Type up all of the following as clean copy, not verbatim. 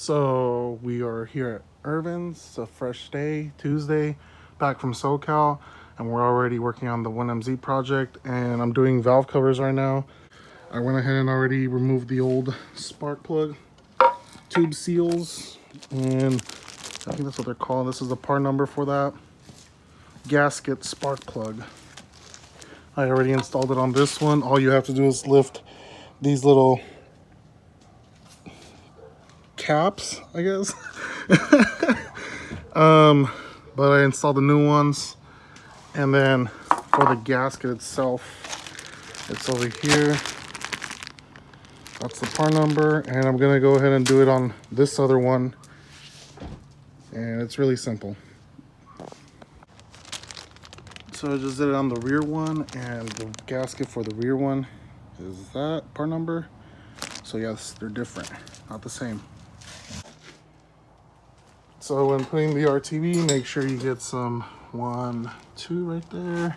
So we are here at Irvin's. It's a fresh day, Tuesday, back from SoCal, and we're already working on the 1MZ project, and I'm doing valve covers right now. I went ahead and already removed the old spark plug tube seals, and I think that's what they're called. This is the part number for that gasket spark plug. I already installed it on this one. All you have to do is lift these little caps, I guess. But I installed the new ones, and then for the gasket itself, it's over here. That's the part number, and I'm gonna go ahead and do it on this other one, and it's really simple. So I just did it on the rear one, and the gasket for the rear one is that part number. So yes, they're different, not the same. So when putting the RTV, make sure you get some 1, 2 right there.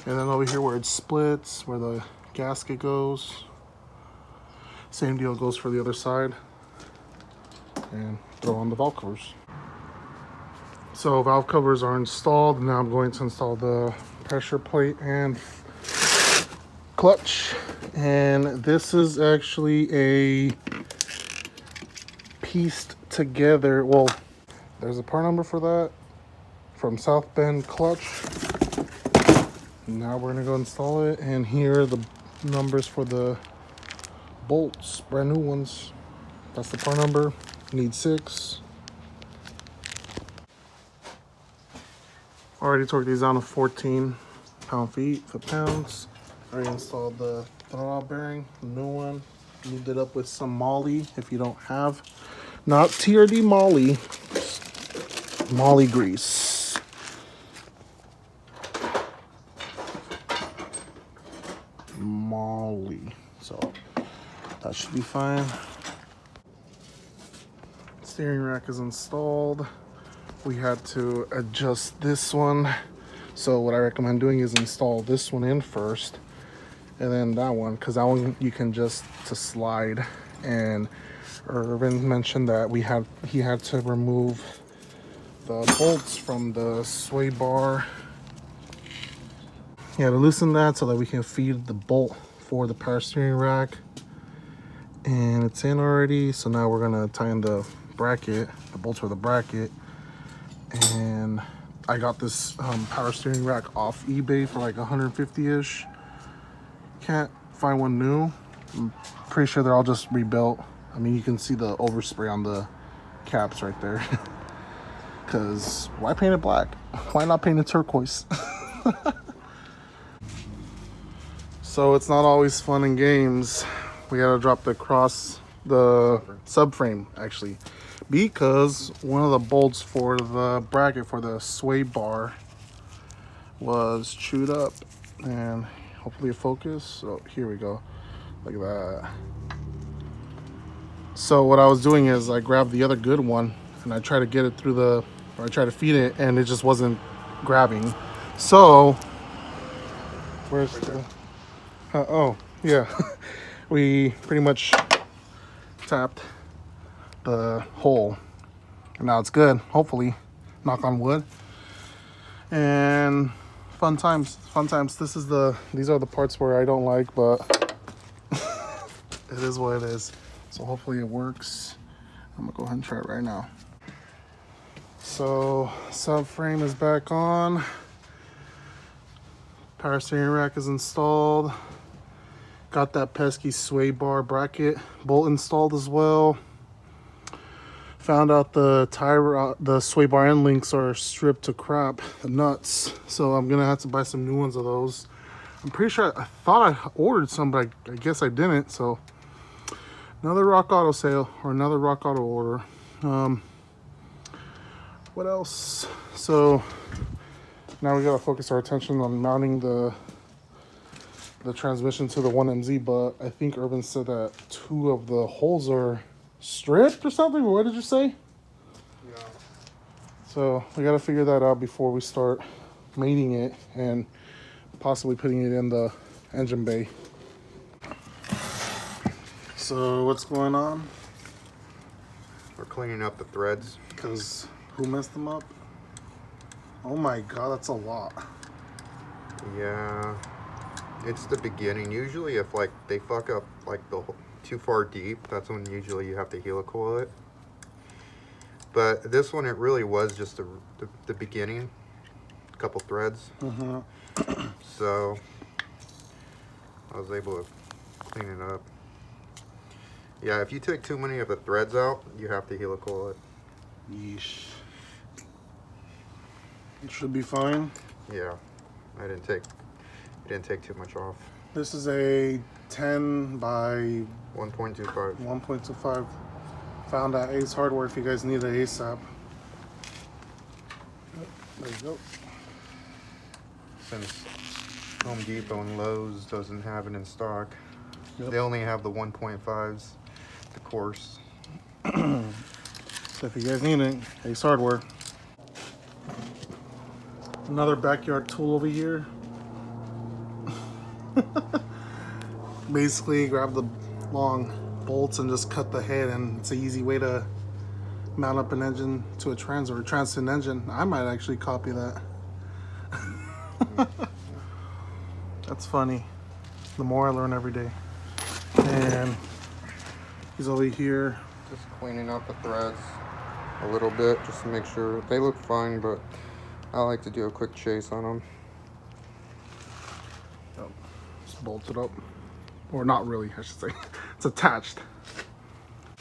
And then over here where it splits, where the gasket goes. Same deal goes for the other side. And throw on the valve covers. So valve covers are installed. Now I'm going to install the pressure plate and clutch. And this is actually a pieced together, well, there's a part number for that from South Bend Clutch. Now we're gonna go install it, and here are the numbers for the bolts, brand new ones. That's the part number. Need 6. Already torqued these down to 14 pound-feet to pounds. Already installed the throttle bearing, the new one. Moved it up with some moly if you don't have, not TRD moly. Moly grease. Moly. So that should be fine. Steering rack is installed. We had to adjust this one. So what I recommend doing is install this one in first, and then that one, because that one you can just to slide. And Irvin mentioned that he had to remove the bolts from the sway bar. Yeah, to loosen that so that we can feed the bolt for the power steering rack. And it's in already, so now we're gonna tie in the bracket, the bolts for the bracket. And I got this power steering rack off eBay for like 150-ish. Can't find one new. I'm pretty sure they're all just rebuilt. I mean, you can see the overspray on the caps right there. Because why paint it black? Why not paint it turquoise? So it's not always fun and games. We gotta drop the subframe actually, because one of the bolts for the bracket for the sway bar was chewed up, and hopefully it focus. So here we go. Look at that. So what I was doing is I grabbed the other good one and I tried to get it through the, or I tried to feed it, and it just wasn't grabbing. So where's the oh yeah. We pretty much tapped the hole, and now it's good, hopefully, knock on wood. And fun times. These are the parts where I don't like, but it is what it is. So hopefully it works. I'm gonna go ahead and try it right now. So subframe is back on. Power steering rack is installed. Got that pesky sway bar bracket bolt installed as well. Found out the sway bar end links are stripped to crap, the nuts. So I'm gonna have to buy some new ones of those. I'm pretty sure I thought I ordered some, but I guess I didn't. So another Rock Auto sale, or another Rock Auto order. What else? So now we gotta focus our attention on mounting the transmission to the 1MZ, but I think Irvin said that 2 of the holes are stripped or something. What did you say? Yeah. So we got to figure that out before we start mating it and possibly putting it in the engine bay. So what's going on? We're cleaning up the threads. Because who messed them up? Oh my god, that's a lot. Yeah, it's the beginning. Usually if like they fuck up like too far deep, that's when usually you have to helicoil it. But this one, it really was just the beginning. A couple threads. So I was able to clean it up. Yeah, if you take too many of the threads out, you have to helicoil it. Yeesh. It should be fine. Yeah, it didn't take too much off. This is a 10 by 1.25. 1.25. Found at Ace Hardware if you guys need it ASAP. There you go. Since Home Depot and Lowe's doesn't have it in stock, Yep. they only have the 1.5s, the coarse. So if you guys need it, Ace Hardware. Another backyard tool over here. Basically grab the long bolts and just cut the head, and it's an easy way to mount up an engine to a trans or a trans to an engine. I might actually copy that. That's funny. The more I learn every day. And he's over here. Just cleaning up the threads a little bit just to make sure they look fine, but I like to do a quick chase on them. Oh, just bolt it up. Or not really, I should say. It's attached.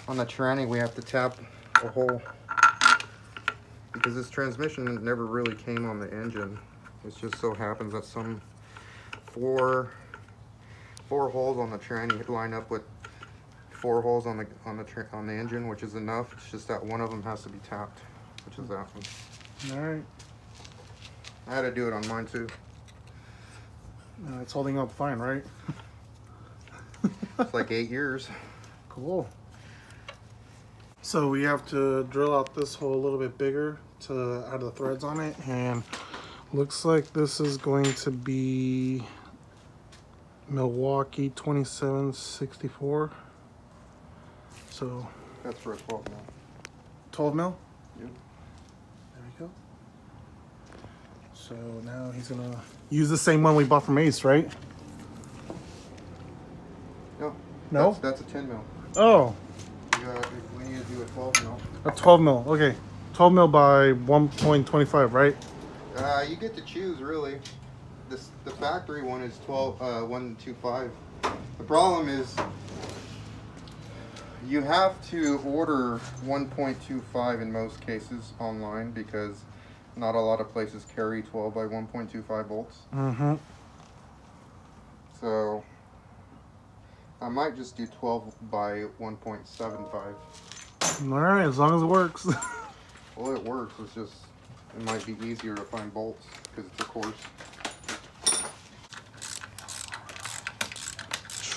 On the tranny, we have to tap a hole because this transmission never really came on the engine. It just so happens that some four holes on the tranny line up with 4 holes on the engine, which is enough. It's just that one of them has to be tapped, which is that one. All right. I had to do it on mine too. It's holding up fine, right? It's like 8 years. Cool. So we have to drill out this hole a little bit bigger to add the threads on it, and looks like this is going to be Milwaukee 2764. So That's for a 12 mil. 12 mil? Yep. There we go. So now he's gonna use the same one we bought from Ace, right? No. No? That's a 10 mil. Oh, We need to do a 12 mil. a 12 mil. Okay, 12 mil by 1.25, right? You get to choose, really. The factory one is 125. The problem is you have to order 1.25 in most cases online because not a lot of places carry 12 by 1.25 bolts. Mm-hmm. So I might just do 12 by 1.75. All right, as long as it works. Well, it works. It's just, it might be easier to find bolts because it's a coarse.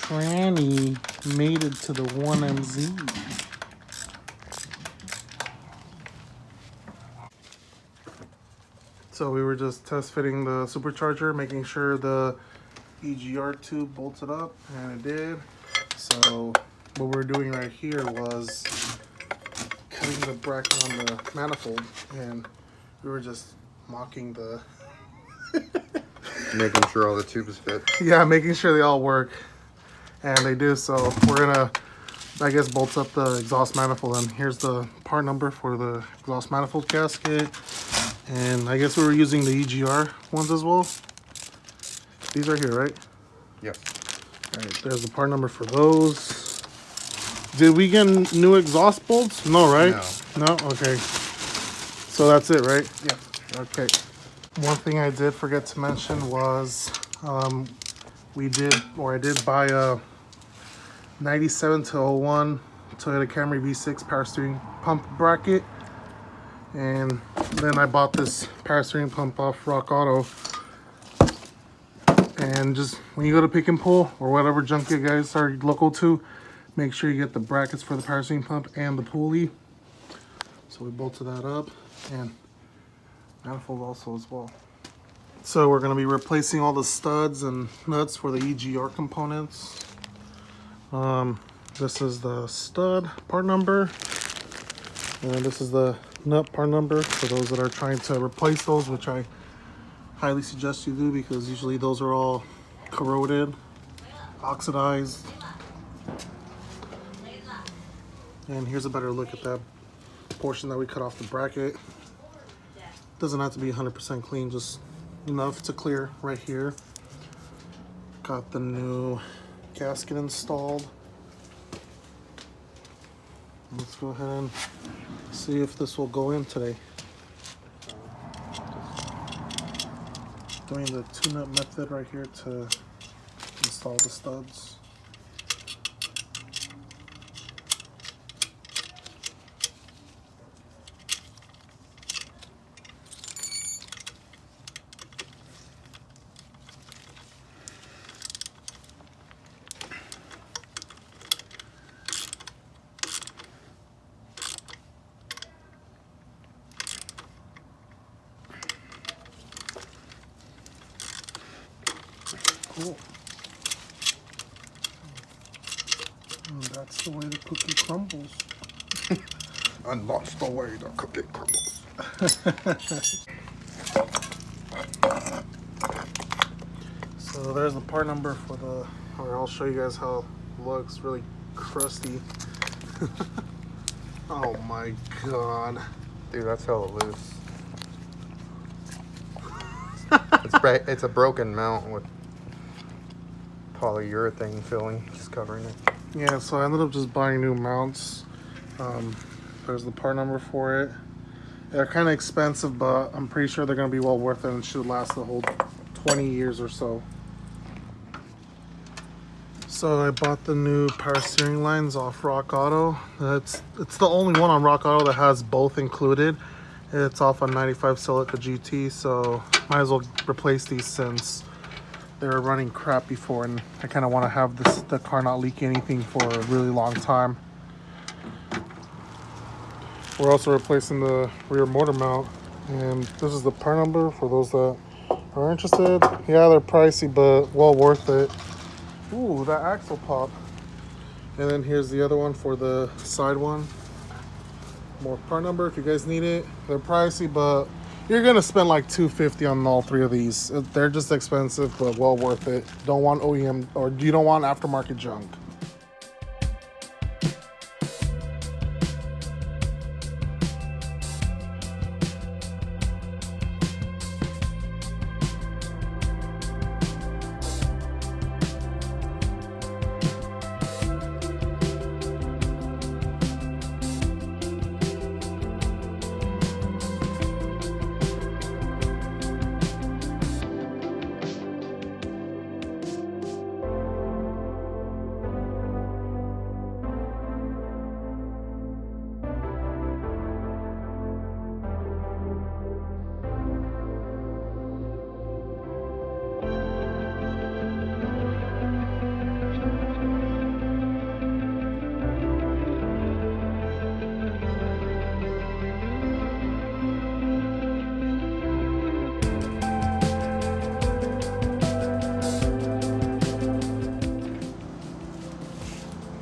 Tranny made it to the 1MZ. So we were just test fitting the supercharger, making sure the EGR tube bolted up, and it did. So what we're doing right here was cutting the bracket on the manifold, and we were just mocking the Making sure all the tubes fit. yeah, making sure they all work, and they do. So we're gonna, I guess, bolt up the exhaust manifold, and here's the part number for the exhaust manifold gasket. And I guess we were using the EGR ones as well. These are here, right? Yep. All right, there's the part number for those. Did we get new exhaust bolts? No, right? No. No? Okay. So that's it, right? Yep. Okay. One thing I did forget to mention was I did buy a 97 to 01 Toyota Camry V6 power steering pump bracket. And then I bought this power steering pump off Rock Auto. And just when you go to pick and pull or whatever junk you guys are local to, make sure you get the brackets for the power steering pump and the pulley. So we bolted that up, and manifold also as well. So we're going to be replacing all the studs and nuts for the EGR components. This is the stud part number. And this is the nut part number for those that are trying to replace those, which I highly suggest you do because usually those are all corroded, oxidized. And here's a better look at that portion that we cut off the bracket. Doesn't have to be 100% clean, just enough to clear right here. Got the new gasket installed. Let's go ahead and see if this will go in today. Doing the 2-nut method right here to install the studs. Cool. And that's the way the cookie crumbles. And that's the way the cookie crumbles. So there's the part number for the, or I'll show you guys how it looks, really crusty. Oh my god. Dude, that's hella loose. It's a broken mount with polyurethane filling just covering it. Yeah, so I ended up just buying new mounts. There's the part number for it. They're kind of expensive, but I'm pretty sure they're going to be well worth it and should last the whole 20 years or so. So I bought the new power steering lines off Rock Auto. It's the only one on Rock Auto that has both included. It's off a 95 Celica GT, so might as well replace these since they were running crap before, and I kind of want to have the car not leak anything for a really long time. We're also replacing the rear motor mount, and this is the part number for those that are interested. Yeah, they're pricey, but well worth it. Ooh, that axle pop. And then here's the other one for the side one. More part number if you guys need it. They're pricey, but you're gonna spend like $250 on all three of these. They're just expensive, but well worth it. Don't want OEM, or you don't want aftermarket junk.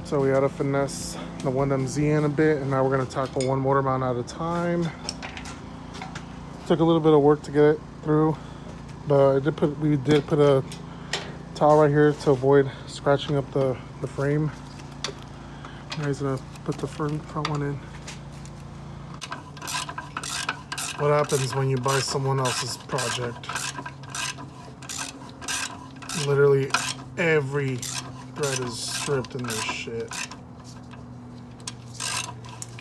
So we had to finesse the 1MZ in a bit, and now we're gonna tackle one motor mount at a time. Took a little bit of work to get it through, but we did put a towel right here to avoid scratching up the frame. Now he's gonna put the front one in. What happens when you buy someone else's project? Literally every thread is stripped in this shit.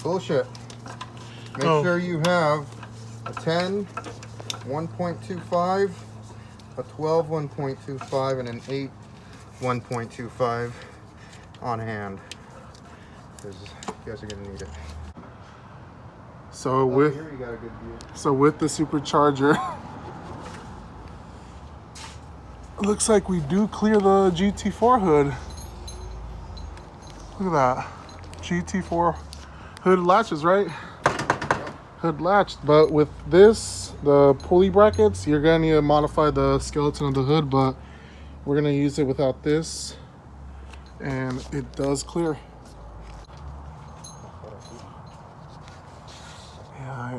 Bullshit. Make sure you have a 10 1.25, a 12 1.25, and an 8 1.25 on hand, because you guys are gonna need it. So with here you got a good view. So with the Supercharger, it looks like we do clear the GT4 hood. Look at that. GT4 hood latches, right? Hood latched. But with this, the pulley brackets, you're gonna need to modify the skeleton of the hood, but we're gonna use it without this, and it does clear.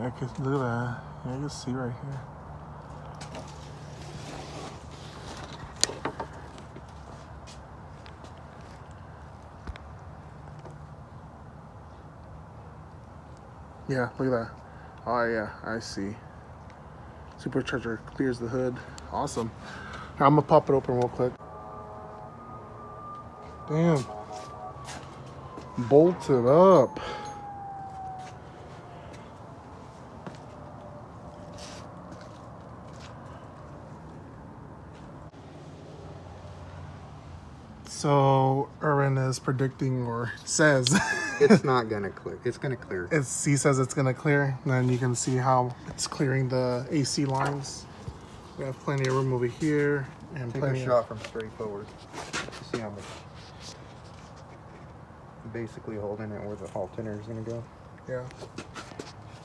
I can look at that. Yeah, I can see right here. Yeah, look at that. Oh yeah, I see. Supercharger clears the hood. Awesome. Here, I'm gonna pop it open real quick. Damn. Bolted up. So Erwin is predicting, or says It's not gonna clear. It's gonna clear. he says it's gonna clear. And then you can see how it's clearing the AC lines. We have plenty of room over here and Take plenty a shot from straight forward. See how much. Basically holding it where the alternator is gonna go. Yeah.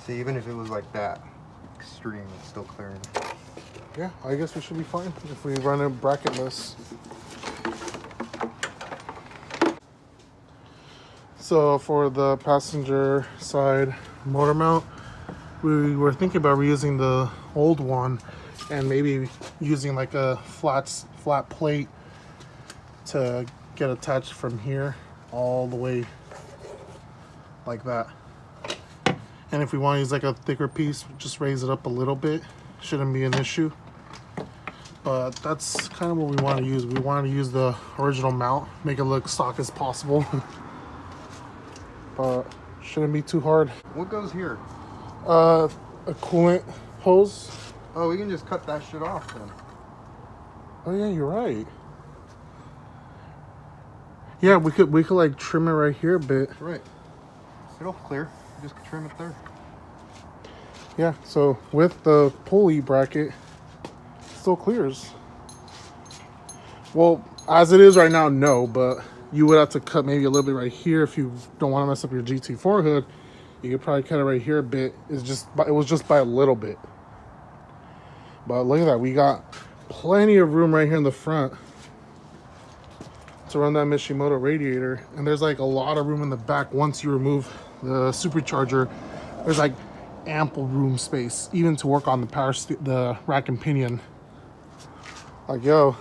See, even if it was like that extreme, it's still clearing. Yeah, I guess we should be fine if we run it bracketless. So for the passenger side motor mount, we were thinking about reusing the old one and maybe using like a flat plate to get attached from here all the way like that. And if we want to use like a thicker piece, just raise it up a little bit. Shouldn't be an issue. But that's kind of what we want to use. We want to use the original mount, make it look stock as possible. But shouldn't be too hard. What goes here? A coolant hose. Oh, we can just cut that shit off then. Oh yeah, you're right. Yeah, we could like trim it right here a bit. Right. It'll clear. You just trim it there. Yeah, so with the pulley bracket, it still clears. Well, as it is right now, no, but you would have to cut maybe a little bit right here if you don't want to mess up your GT4 hood. You could probably cut it right here a bit. It was just by a little bit. But look at that, we got plenty of room right here in the front to run that Mishimoto radiator, and there's like a lot of room in the back. Once you remove the supercharger, there's like ample room space even to work on the rack and pinion. Like, yo,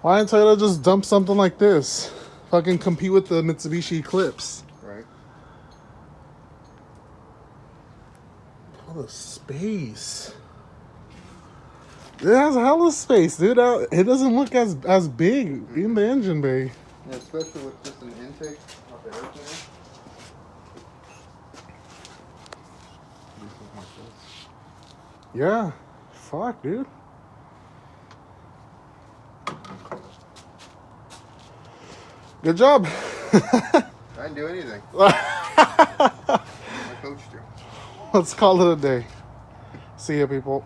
why didn't I tell you to just dump something like this? Fucking compete with the Mitsubishi Eclipse. Right. All the space. It has hella space, dude. It doesn't look as big in the engine bay. Yeah, especially with just an intake of the air cleaner. Yeah. Fuck, dude. Good job. I didn't do anything. I coached you. Let's call it a day. See ya, people.